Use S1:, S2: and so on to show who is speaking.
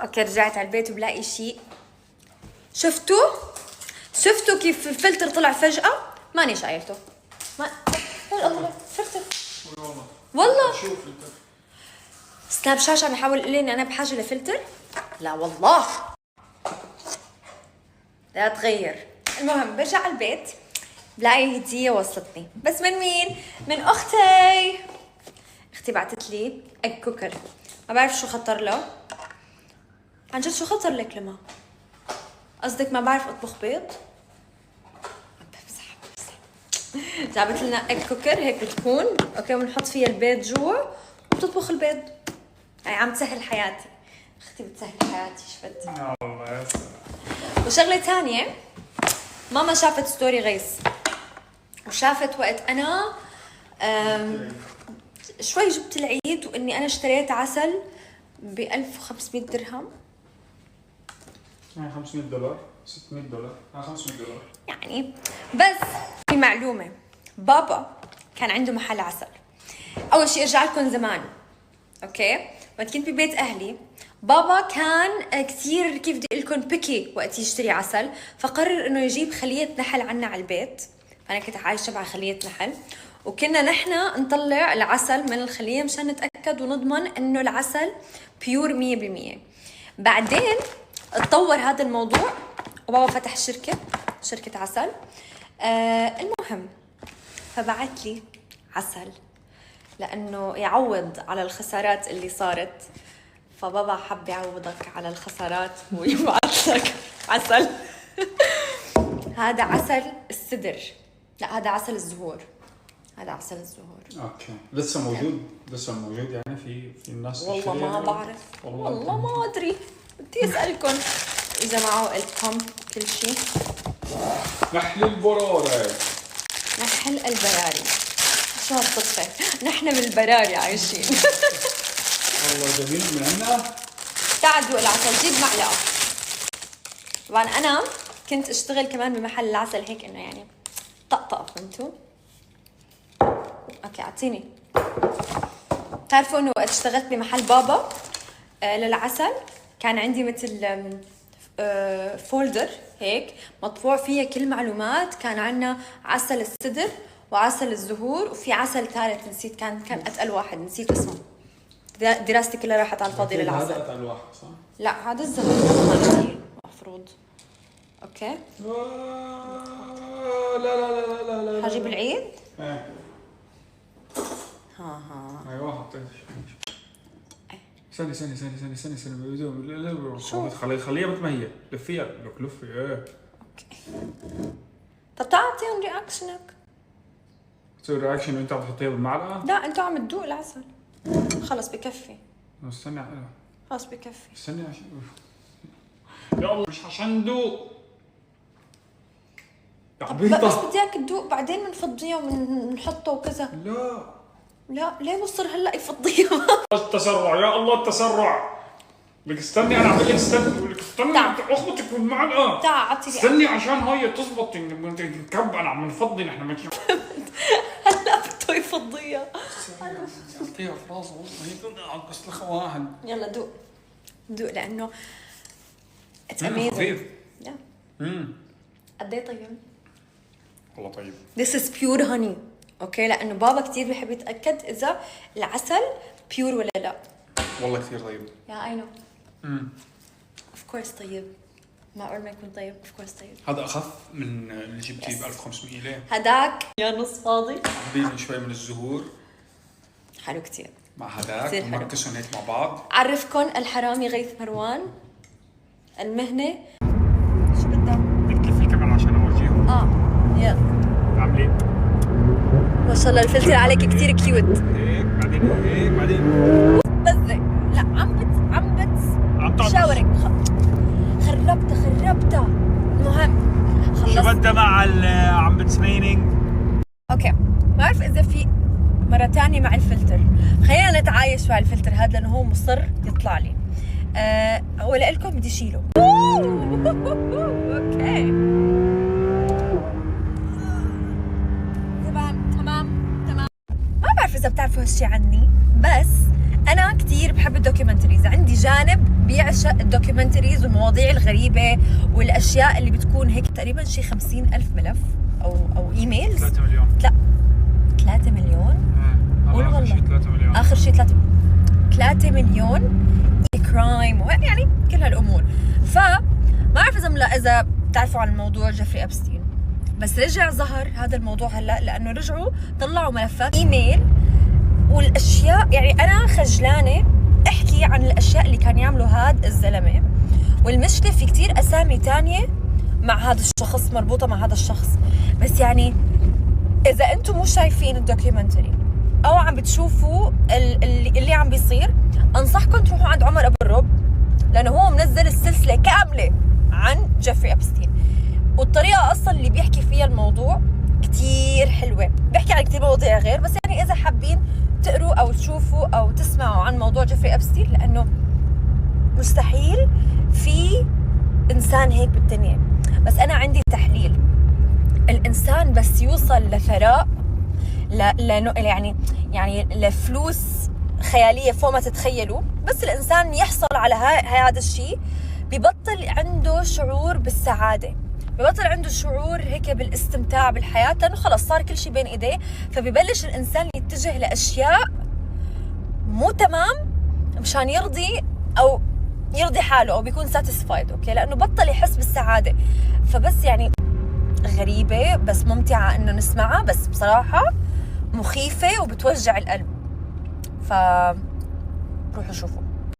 S1: اوكي رجعت على البيت وبلاقي شيء. شفتوا كيف الفلتر طلع فجأة؟ ماني شايلته. ما طلع فلتر والله. سناب شات عم يحاول يقول لي اني انا بحاجة لفلتر. لا والله لا تغير. المهم برجع على البيت بلاقي هدية وصلتني، بس من مين؟ من اختي. اختي بعتت لي اج كوكر، ما بعرف شو خطر له. عن جد شو خطر لك لما؟ قصدك ما بعرف اطبخ بيض؟ بمزح. جابت لنا اج كوكر هيك بتكون، اوكي، بنحط فيها البيض جوا وبتطبخ البيض. يعني عم تسهل حياتي. اختي بتسهل حياتي شفت.
S2: يا الله يا سلام.
S1: وشغلة ثانية، ماما شافت ستوري غيث وشافت وقت انا شوي جبت العيد واني انا اشتريت عسل ب 1500 درهم.
S2: يعني $500 $600 $500
S1: يعني بس في معلومة، بابا كان عنده محل عسل. أول شيء أرجع لكم زمان، أوكي؟ وقت كنت ببيت أهلي بابا كان كثير كيف بدي أقول لكم بيكي وقت يشتري عسل، فقرر إنه يجيب خلية نحل عنا على البيت. فأنا كنت عايشة مع خلية نحل، وكنا نحن نطلع العسل من الخلية مشان نتأكد ونضمن إنه العسل بيور 100%. بعدين اتطور هذا الموضوع وبابا فتح شركة عسل. المهم فبعت لي عسل لأنه يعوض على الخسارات اللي صارت. فبابا حب يعوضك على الخسارات ويبعث لك عسل. هذا عسل السدر، لا هذا عسل الزهور. هذا عسل الزهور.
S2: اوكي لسه موجود يعني في الناس.
S1: والله ما بعرف، والله ما ادري، بدي اسالكم اذا معه قلتكم كل شيء.
S2: نحل البراري.
S1: نحل البراري. شو هالصدفة؟ نحن بالبراري عايشين.
S2: والله جميل من عندنا.
S1: تعال دوق العسل، جيب معلقة. طبعا أنا كنت أشتغل كمان بمحل العسل هيك إنه يعني طقطقة، فهمتوا؟ أوكي أعطيني. تعرفوا إنه وقت اشتغلت بمحل بابا للعسل كان عندي مثل فولدر هيك مطبوع فيها كل معلومات. كان عنا عسل السدر وعسل الزهور وفي عسل ثالث نسيت، كان أتقل واحد نسيت اسمه. دراستي كلها راحت على الفاضي للعسل.
S2: هذا أتقل واحد صح؟
S1: لا هذا الزهور مفروض. اوكي
S2: لا
S1: حجيب العيد.
S2: ايه
S1: ها
S2: ايوه حطيت. استني
S1: شو؟
S2: خليها مثل ما هي. لفيها لفي ايه.
S1: اوكي طب تعال اعطيهم رياكشنك.
S2: تسوي رياكشن وانت عم تحطيها بالمعلقه؟
S1: لا انت عم تدوق العسل. خلص بكفي.
S2: استني
S1: خلص بكفي.
S2: استني عشان يا الله مش عشان ندوق.
S1: طب بس بدي اياك تدوق بعدين بنفضيها وبنحطه وكذا. لا ليه مصر هلا يفضيها؟
S2: التسرع يا الله التسرع. بدك استني انا اعمل لك استني اخبطك بالمعلقه.
S1: تعال اعطيني.
S2: استني عشان هاي تزبط نكب. انا عم نفضي نحن ماشي.
S1: هلا بده يفضيها.
S2: اعطيها في راسه والله هي قص لك واحد.
S1: يلا دوق لانه
S2: خفيف.
S1: قد ايه طيب؟
S2: والله طيب.
S1: This is pure honey. اوكي لانه بابا كثير بحب يتاكد اذا العسل بيور ولا لا.
S2: والله كثير طيب.
S1: يا اي نو. اوف كورس طيب. معقول ما يكون طيب؟ اوف كورس طيب.
S2: هذا اخف من اللي جبتيه ب 1500 ليه؟
S1: هداك يا نص فاضي.
S2: حبيبي شوي من الزهور.
S1: حلو كثير.
S2: مع هداك ومركزهم هيك مع بعض.
S1: عرفكم الحرامي غيث مروان المهنه. شو بدك؟
S2: بدك تلفي الكاميرا عشان اورجيهم.
S1: يلا
S2: عاملين
S1: ما شاء الله الفلتر عليك كثير كيوت.
S2: هيك بعدين
S1: بس لا عم بتشاورك. خربتها. المهم خلصت.
S2: شو بدها مع عم بتسمينينج؟
S1: اوكي ما بعرف اذا في مرة تانية مع الفلتر. خلينا نتعايش مع الفلتر هذا لانه هو مصر يطلع لي. ولا لكم بدي شيله. اوكي تمام. ما بعرف اذا بتعرفوا هالشي عني، بس انا كثير بحب الدوكيومنتريز. عندي جانب بيعشق الدوكيومنتريز والمواضيع الغريبة والأشياء اللي بتكون هيك. تقريبا شي 50,000 ملف أو إيميلز.
S2: 3 مليون.
S1: لا 3 مليون؟ قول والله.
S2: آخر شيء 3 مليون.
S1: آخر شيء 3 مليون كرايم يعني كل هالأمور. فما أعرف إذا بتعرفوا عن الموضوع جيفري أبستين، بس رجع ظهر هذا الموضوع هلا لأنه رجعوا طلعوا ملفات إيميل والأشياء. يعني أنا خجلانة احكي عن الاشياء اللي كان يعمله هذا الزلمه، والمشكله في كتير اسامي تانية مع هذا الشخص مربوطه مع هذا الشخص. بس يعني اذا انتم مو شايفين الدوكيومنتري او عم بتشوفوا اللي عم بيصير، انصحكم تروحوا عند عمر ابو الرب، لانه هو منزل السلسله كامله عن جيفري أبستين، والطريقه اصلا اللي بيحكي فيها الموضوع كتير حلوه. بيحكي عن كتير مواضيع غير، بس يعني اذا حابين تقروا او تشوفوا او تسمعوا عن موضوع جيفري أبستين، لانه مستحيل في انسان هيك بالدنيا. بس انا عندي تحليل، الانسان بس يوصل لثراء يعني لفلوس خياليه فوق ما تتخيلوا، بس الانسان يحصل على هذا الشيء ببطل عنده شعور بالسعاده، ببطل عنده شعور هيك بالاستمتاع بالحياه، لانه خلص صار كل شيء بين ايديه. فبيبلش الانسان يتجه لاشياء مو تمام مشان يرضي حاله او بيكون ساتيسفايد، اوكي، لانه بطل يحس بالسعاده. فبس يعني غريبه بس ممتعه انه نسمعها، بس بصراحه مخيفه وبتوجع القلب. روحوا شوفوا.